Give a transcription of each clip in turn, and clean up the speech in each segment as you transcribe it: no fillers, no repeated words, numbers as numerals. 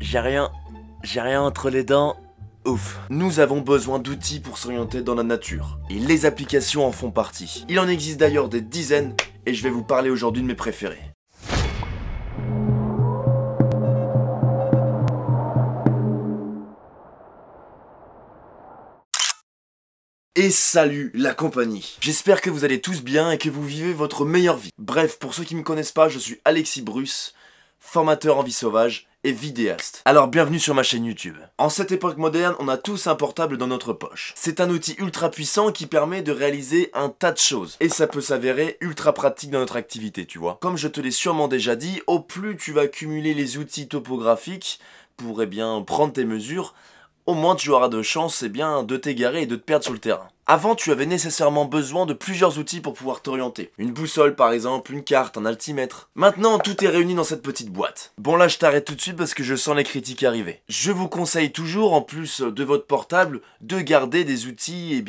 J'ai rien entre les dents. Ouf. Nous avons besoin d'outils pour s'orienter dans la nature. Et les applications en font partie. Il en existe d'ailleurs des dizaines et je vais vous parler aujourd'hui de mes préférés. Et salut la compagnie. J'espère que vous allez tous bien et que vous vivez votre meilleure vie. Bref, pour ceux qui ne me connaissent pas, je suis Alexis Bruce, formateur en vie sauvage et vidéaste. Alors bienvenue sur ma chaîne YouTube. En cette époque moderne, on a tous un portable dans notre poche. C'est un outil ultra puissant qui permet de réaliser un tas de choses. Et ça peut s'avérer ultra pratique dans notre activité, tu vois. Comme je te l'ai sûrement déjà dit, au plus tu vas cumuler les outils topographiques pour prendre tes mesures, au moins tu auras de chance de t'égarer et de te perdre sur le terrain. Avant, tu avais nécessairement besoin de plusieurs outils pour pouvoir t'orienter. Une boussole par exemple, une carte, un altimètre. Maintenant, tout est réuni dans cette petite boîte. Bon là, je t'arrête tout de suite parce que je sens les critiques arriver. Je vous conseille toujours, en plus de votre portable, de garder des outils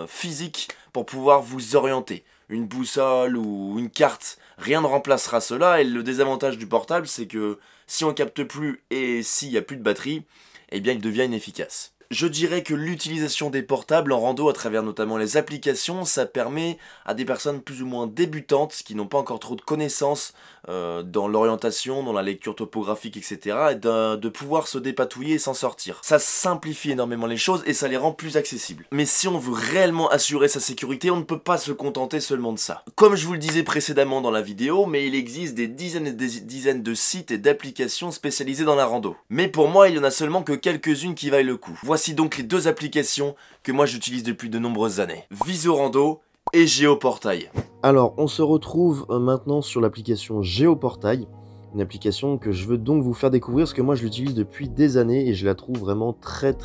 physiques pour pouvoir vous orienter. Une boussole ou une carte, rien ne remplacera cela, et le désavantage du portable, c'est que si on capte plus et s'il n'y a plus de batterie, il devient inefficace. Je dirais que l'utilisation des portables en rando à travers notamment les applications, ça permet à des personnes plus ou moins débutantes qui n'ont pas encore trop de connaissances dans l'orientation, dans la lecture topographique, etc. et de pouvoir se dépatouiller et s'en sortir. Ça simplifie énormément les choses et ça les rend plus accessibles. Mais si on veut réellement assurer sa sécurité, on ne peut pas se contenter seulement de ça. Comme je vous le disais précédemment dans la vidéo, mais il existe des dizaines et des dizaines de sites et d'applications spécialisées dans la rando. Mais pour moi, il y en a seulement que quelques-unes qui vaillent le coup. Voici donc les deux applications que moi j'utilise depuis de nombreuses années. Visorando et Géoportail. Alors, on se retrouve maintenant sur l'application Géoportail, une application que je veux donc vous faire découvrir parce que moi je l'utilise depuis des années et je la trouve vraiment très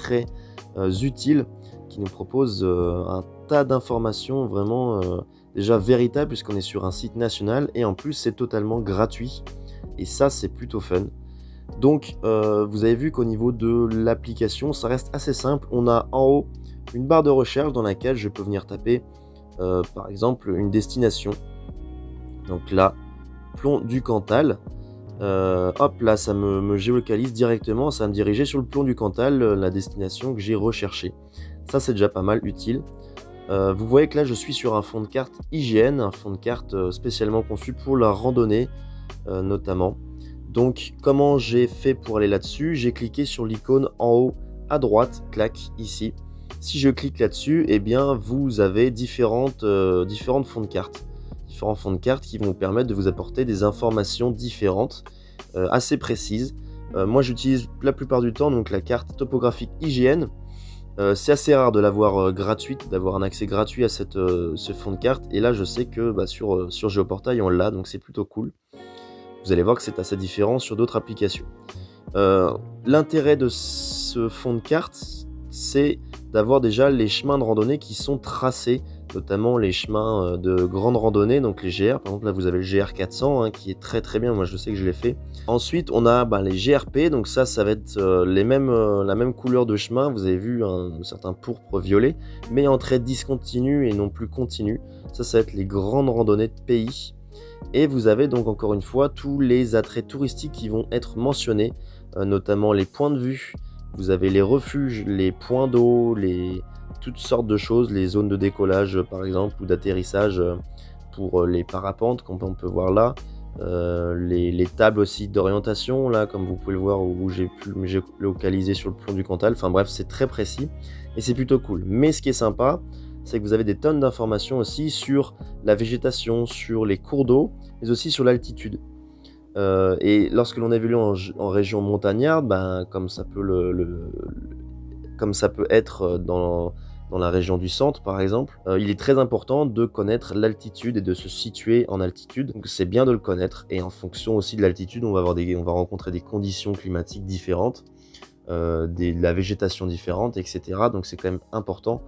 utile, qui nous propose un tas d'informations vraiment déjà véritables puisqu'on est sur un site national et en plus c'est totalement gratuit et ça c'est plutôt fun. Donc vous avez vu qu'au niveau de l'application ça reste assez simple. On a en haut une barre de recherche dans laquelle je peux venir taper par exemple une destination. Donc là, plomb du Cantal. Hop là, ça me géolocalise directement, ça va me diriger sur le plomb du Cantal, la destination que j'ai recherchée. Ça c'est déjà pas mal utile. Vous voyez que là je suis sur un fond de carte IGN, un fond de carte spécialement conçu pour la randonnée notamment. Donc comment j'ai fait pour aller là-dessus? J'ai cliqué sur l'icône en haut à droite, clac, ici. Si je clique là-dessus, vous avez différents fonds de cartes. Différents fonds de cartes qui vont vous permettre de vous apporter des informations différentes, assez précises. Moi j'utilise la plupart du temps donc la carte topographique IGN. C'est assez rare de l'avoir gratuite, d'avoir un accès gratuit à ce fond de carte. Et là je sais que sur Géoportail on l'a, donc c'est plutôt cool. Vous allez voir que c'est assez différent sur d'autres applications. L'intérêt de ce fond de carte, c'est d'avoir déjà les chemins de randonnée qui sont tracés, notamment les chemins de grande randonnée, donc les GR. Par exemple, là vous avez le GR 400 qui est très bien, moi je sais que je l'ai fait. Ensuite, on a les GRP, donc ça va être la même couleur de chemin. Vous avez vu un certain pourpre violet, mais en trait discontinu et non plus continu. Ça va être les grandes randonnées de pays. Et vous avez donc encore une fois tous les attraits touristiques qui vont être mentionnés, notamment les points de vue. Vous avez les refuges, les points d'eau, toutes sortes de choses, les zones de décollage par exemple ou d'atterrissage pour les parapentes comme on peut voir là, les tables aussi d'orientation là comme vous pouvez le voir où j'ai pu me localiser sur le plomb du Cantal. Enfin bref, c'est très précis et c'est plutôt cool. Mais ce qui est sympa, c'est que vous avez des tonnes d'informations aussi sur la végétation, sur les cours d'eau, mais aussi sur l'altitude. Et lorsque l'on évolue en région montagnarde, comme ça peut être dans la région du centre par exemple, il est très important de connaître l'altitude et de se situer en altitude. Donc c'est bien de le connaître et en fonction aussi de l'altitude, on va rencontrer des conditions climatiques différentes, de la végétation différente, etc. Donc c'est quand même important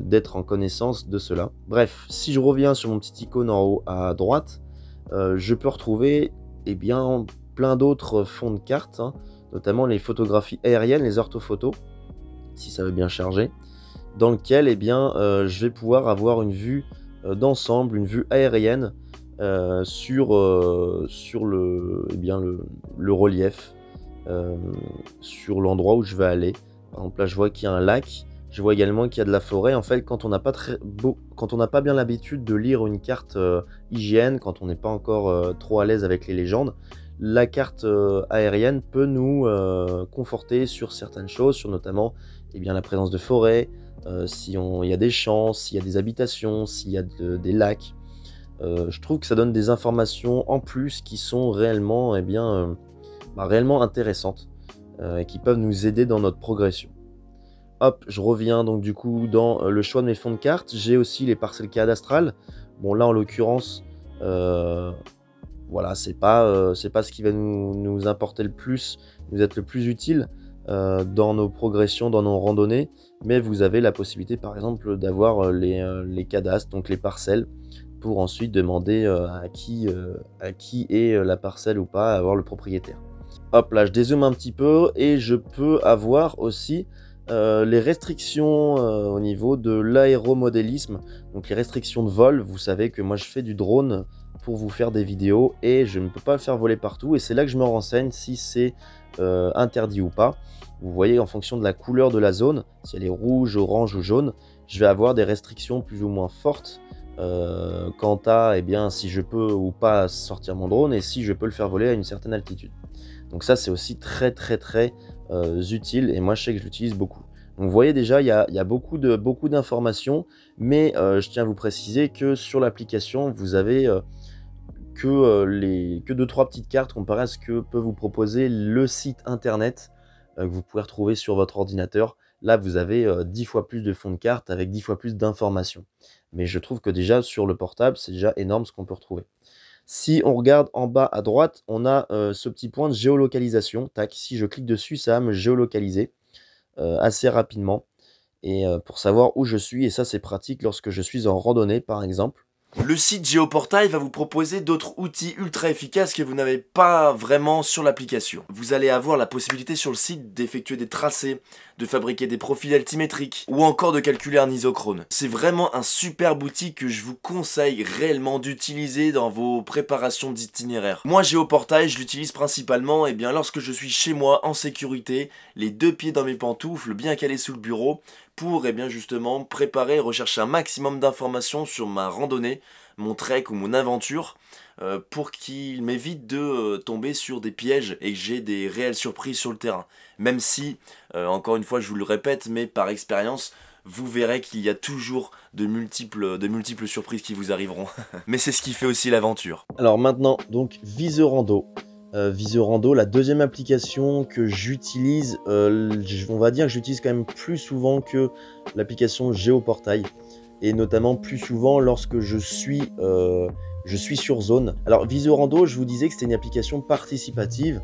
d'être en connaissance de cela. Bref, si je reviens sur mon petit icône en haut à droite, je peux retrouver plein d'autres fonds de cartes, notamment les photographies aériennes, les orthophotos, si ça veut bien charger, dans lequel je vais pouvoir avoir une vue d'ensemble, une vue aérienne sur le relief, sur l'endroit où je vais aller. Par exemple, là, je vois qu'il y a un lac. Je vois également qu'il y a de la forêt. En fait, quand on n'a pas bien l'habitude de lire une carte IGN, quand on n'est pas encore trop à l'aise avec les légendes, la carte aérienne peut nous conforter sur certaines choses, sur notamment la présence de forêt, il y a des champs, s'il y a des habitations, s'il y a des lacs. Je trouve que ça donne des informations en plus qui sont réellement, réellement intéressantes et qui peuvent nous aider dans notre progression. Hop, je reviens donc du coup dans le choix de mes fonds de cartes. J'ai aussi les parcelles cadastrales. Bon là en l'occurrence, voilà, c'est pas ce qui va nous importer le plus, nous être le plus utile dans nos progressions, dans nos randonnées. Mais vous avez la possibilité par exemple d'avoir les cadastres, donc les parcelles, pour ensuite demander à qui est la parcelle ou pas, à avoir le propriétaire. Hop là, je dézoome un petit peu et je peux avoir aussi les restrictions au niveau de l'aéromodélisme, donc les restrictions de vol. Vous savez que moi je fais du drone pour vous faire des vidéos et je ne peux pas le faire voler partout, et c'est là que je me renseigne si c'est interdit ou pas. Vous voyez, en fonction de la couleur de la zone, si elle est rouge, orange ou jaune, je vais avoir des restrictions plus ou moins fortes quant à si je peux ou pas sortir mon drone et si je peux le faire voler à une certaine altitude. Donc ça, c'est aussi très utile, et moi je sais que je l'utilise beaucoup. Donc vous voyez déjà, il y a beaucoup d'informations, mais je tiens à vous préciser que sur l'application, vous avez que 2-3 petites cartes comparé à ce que peut vous proposer le site internet que vous pouvez retrouver sur votre ordinateur. Là, vous avez 10 fois plus de fonds de cartes avec 10 fois plus d'informations. Mais je trouve que déjà sur le portable, c'est déjà énorme ce qu'on peut retrouver. Si on regarde en bas à droite, on a ce petit point de géolocalisation. Tac, si je clique dessus, ça va me géolocaliser assez rapidement et pour savoir où je suis. Et ça, c'est pratique lorsque je suis en randonnée, par exemple. Le site Géoportail va vous proposer d'autres outils ultra efficaces que vous n'avez pas vraiment sur l'application. Vous allez avoir la possibilité sur le site d'effectuer des tracés, de fabriquer des profils altimétriques ou encore de calculer un isochrone. C'est vraiment un super outil que je vous conseille réellement d'utiliser dans vos préparations d'itinéraire. Moi, Géoportail, je l'utilise principalement lorsque je suis chez moi en sécurité, les 2 pieds dans mes pantoufles, bien calés sous le bureau, pour justement préparer et rechercher un maximum d'informations sur ma randonnée, mon trek ou mon aventure, pour qu'il m'évite de tomber sur des pièges et que j'ai des réelles surprises sur le terrain. Même si, encore une fois je vous le répète, mais par expérience, vous verrez qu'il y a toujours de multiples surprises qui vous arriveront. Mais c'est ce qui fait aussi l'aventure. Alors maintenant, donc Visorando. Visorando, la deuxième application que j'utilise, on va dire que j'utilise quand même plus souvent que l'application Géoportail, et notamment plus souvent lorsque je suis sur zone. Alors Visorando, je vous disais que c'était une application participative,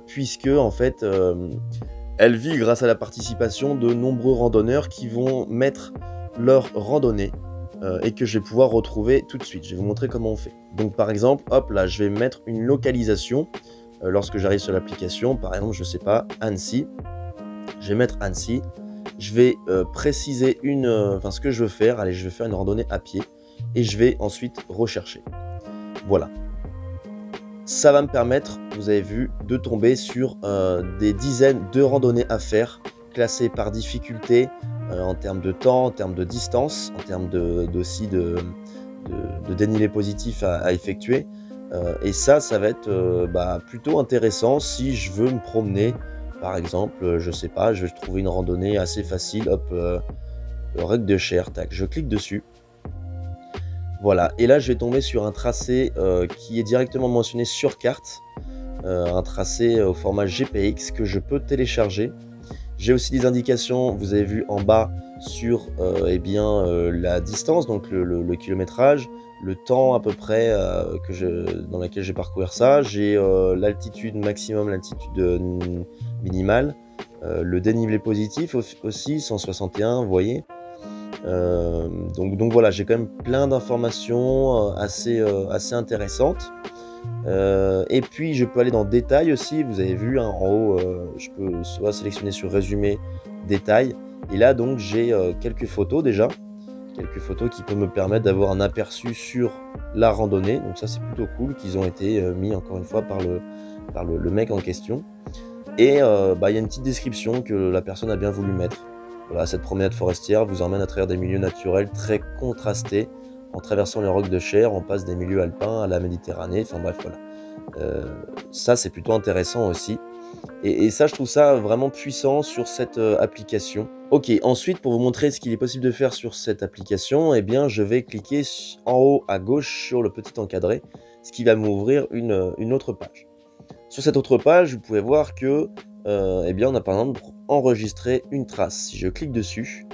puisque en fait elle vit grâce à la participation de nombreux randonneurs qui vont mettre leur randonnée et que je vais pouvoir retrouver tout de suite. Je vais vous montrer comment on fait. Donc par exemple, hop là, je vais mettre une localisation lorsque j'arrive sur l'application. Par exemple, je sais pas, Annecy. Je vais mettre Annecy. Je vais préciser ce que je veux faire. Allez, je vais faire une randonnée à pied et je vais ensuite rechercher. Voilà. Ça va me permettre, vous avez vu, de tomber sur des dizaines de randonnées à faire, classées par difficulté, en termes de temps, en termes de distance, en termes aussi de dénivelé positif à effectuer. Et ça va être plutôt intéressant si je veux me promener. Par exemple, je sais pas, je vais trouver une randonnée assez facile, hop, Rec de Cher, tac, je clique dessus. Voilà, et là je vais tomber sur un tracé qui est directement mentionné sur carte, un tracé au format GPX que je peux télécharger. J'ai aussi des indications, vous avez vu en bas, sur la distance, donc le kilométrage, le temps à peu près dans lequel je vais parcourir ça. J'ai l'altitude maximum, l'altitude minimale, le dénivelé positif aussi, 161, vous voyez. Donc voilà, j'ai quand même plein d'informations assez intéressantes. Et puis je peux aller dans détail aussi, vous avez vu en haut, je peux soit sélectionner sur résumé, détail, et là donc j'ai quelques photos déjà, quelques photos qui peuvent me permettre d'avoir un aperçu sur la randonnée. Donc ça c'est plutôt cool qu'ils ont été mis encore une fois par le mec en question. Et il y a une petite description que la personne a bien voulu mettre. Voilà, cette promenade forestière vous emmène à travers des milieux naturels très contrastés. En traversant les rocs de Cher, on passe des milieux alpins à la Méditerranée. Enfin bref, voilà. Ça, c'est plutôt intéressant aussi. Et ça, je trouve ça vraiment puissant sur cette application. Ok, ensuite, pour vous montrer ce qu'il est possible de faire sur cette application, eh bien, je vais cliquer en haut à gauche sur le petit encadré, ce qui va m'ouvrir une autre page. Sur cette autre page, vous pouvez voir que, eh bien, on a par exemple enregistré une trace. Si je clique dessus,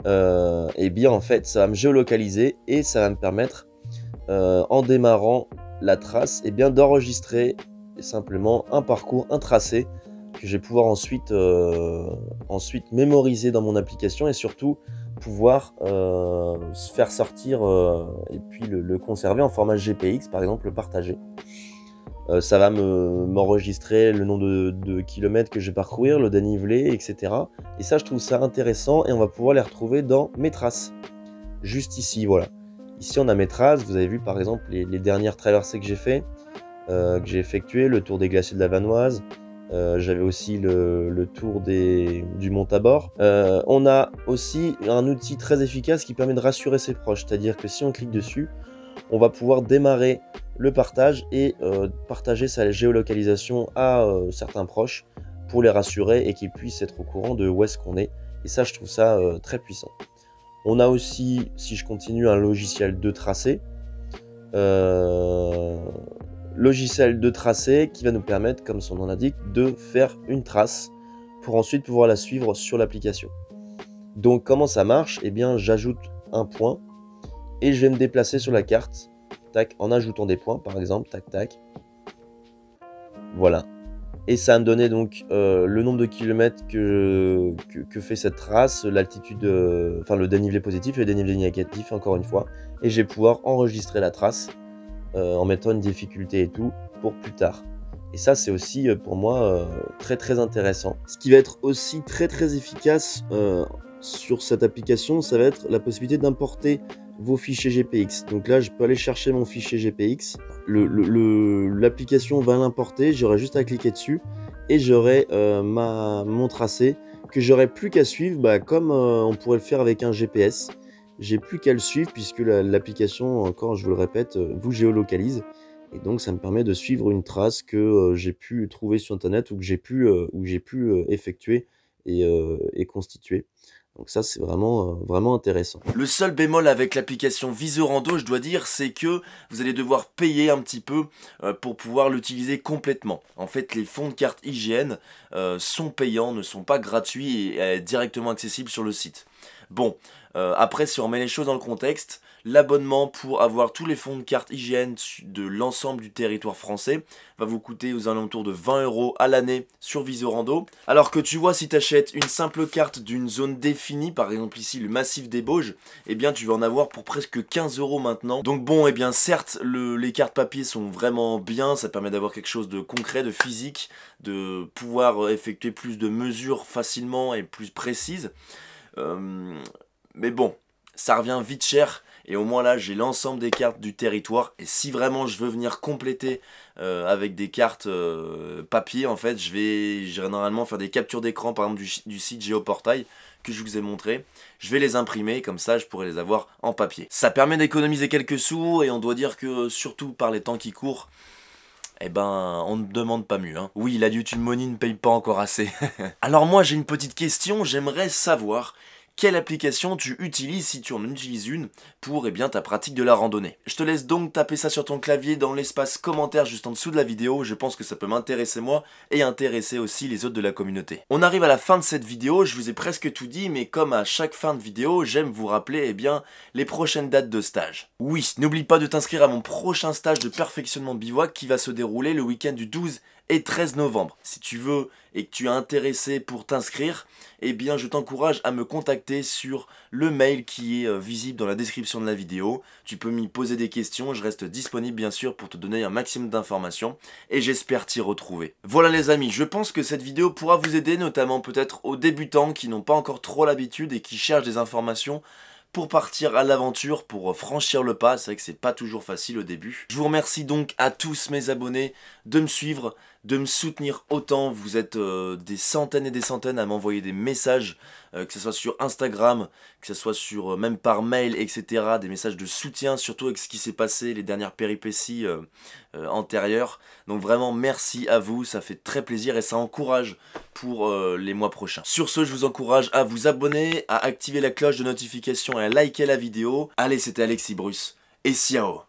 eh bien, en fait, ça va me géolocaliser et ça va me permettre, en démarrant la trace, eh bien, d'enregistrer simplement un parcours, un tracé que je vais pouvoir ensuite mémoriser dans mon application et surtout pouvoir faire sortir et puis le conserver en format GPX, par exemple, le partager. Ça va m'enregistrer le nombre de kilomètres que je vais parcourir, le dénivelé, etc. Et ça, je trouve ça intéressant et on va pouvoir les retrouver dans mes traces. Juste ici, voilà. Ici, on a mes traces. Vous avez vu, par exemple, les dernières traversées que j'ai fait, que j'ai effectué, le tour des glaciers de la Vanoise. J'avais aussi le tour du Mont Tabor. On a aussi un outil très efficace qui permet de rassurer ses proches. C'est-à-dire que si on clique dessus, on va pouvoir démarrer le partage et partager sa géolocalisation à certains proches pour les rassurer et qu'ils puissent être au courant de où est-ce qu'on est. Et ça, je trouve ça très puissant. On a aussi, si je continue, un logiciel de tracé. Logiciel de tracé qui va nous permettre, comme son nom l'indique, de faire une trace pour ensuite pouvoir la suivre sur l'application. Donc comment ça marche? Eh bien, j'ajoute un point et je vais me déplacer sur la carte, tac, en ajoutant des points, par exemple, tac, tac. Voilà. Et ça va me donner donc le nombre de kilomètres que fait cette trace, l'altitude, enfin le dénivelé positif et le dénivelé négatif, encore une fois. Et je vais pouvoir enregistrer la trace en mettant une difficulté et tout pour plus tard. Et ça, c'est aussi pour moi très très intéressant. Ce qui va être aussi très très efficace sur cette application, ça va être la possibilité d'importer vos fichiers GPX. Donc là, je peux aller chercher mon fichier GPX. L'application va l'importer, j'aurai juste à cliquer dessus et j'aurai mon tracé que j'aurai plus qu'à suivre comme on pourrait le faire avec un GPS. J'ai plus qu'à le suivre puisque l'application, encore je vous le répète, vous géolocalise. Et donc ça me permet de suivre une trace que j'ai pu trouver sur internet ou que j'ai pu effectuer et constituer. Donc ça, c'est vraiment, vraiment intéressant. Le seul bémol avec l'application Visorando, je dois dire, c'est que vous allez devoir payer un petit peu pour pouvoir l'utiliser complètement. En fait, les fonds de carte IGN sont payants, ne sont pas gratuits et directement accessibles sur le site. Bon, après, si on remet les choses dans le contexte, l'abonnement pour avoir tous les fonds de carte IGN de l'ensemble du territoire français va vous coûter aux alentours de 20 € à l'année sur Visorando. Alors que tu vois, si tu achètes une simple carte d'une zone définie, par exemple ici le massif des Bauges, eh bien tu vas en avoir pour presque 15 € maintenant. Donc bon, eh bien certes, les cartes papier sont vraiment bien, ça permet d'avoir quelque chose de concret, de physique, de pouvoir effectuer plus de mesures facilement et plus précises. Mais bon, ça revient vite cher et au moins là j'ai l'ensemble des cartes du territoire et si vraiment je veux venir compléter avec des cartes papier, en fait j'irai normalement faire des captures d'écran par exemple du site Géoportail que je vous ai montré. Je vais les imprimer, comme ça je pourrai les avoir en papier. Ça permet d'économiser quelques sous et on doit dire que surtout par les temps qui courent, eh ben, on ne demande pas mieux, hein. Oui, la YouTube Money ne paye pas encore assez. Alors moi, j'ai une petite question, j'aimerais savoir quelle application tu utilises si tu en utilises une pour ta pratique de la randonnée. Je te laisse donc taper ça sur ton clavier dans l'espace commentaire juste en dessous de la vidéo, je pense que ça peut m'intéresser moi et intéresser aussi les autres de la communauté. On arrive à la fin de cette vidéo, je vous ai presque tout dit, mais comme à chaque fin de vidéo, j'aime vous rappeler les prochaines dates de stage. Oui, n'oublie pas de t'inscrire à mon prochain stage de perfectionnement bivouac qui va se dérouler le week-end du 12 et 13 novembre. Si tu veux et que tu es intéressé pour t'inscrire, eh bien je t'encourage à me contacter sur le mail qui est visible dans la description de la vidéo. Tu peux m'y poser des questions, je reste disponible bien sûr pour te donner un maximum d'informations et j'espère t'y retrouver. Voilà les amis, je pense que cette vidéo pourra vous aider, notamment peut-être aux débutants qui n'ont pas encore trop l'habitude et qui cherchent des informations pour partir à l'aventure, pour franchir le pas. C'est vrai que c'est pas toujours facile au début. Je vous remercie donc à tous mes abonnés de me suivre, de me soutenir autant. Vous êtes des centaines et des centaines à m'envoyer des messages, que ce soit sur Instagram, que ce soit sur même par mail, etc. Des messages de soutien, surtout avec ce qui s'est passé, les dernières péripéties antérieures. Donc vraiment merci à vous, ça fait très plaisir et ça encourage pour les mois prochains. Sur ce, je vous encourage à vous abonner, à activer la cloche de notification et à liker la vidéo. Allez, c'était Alexis Bruce et ciao.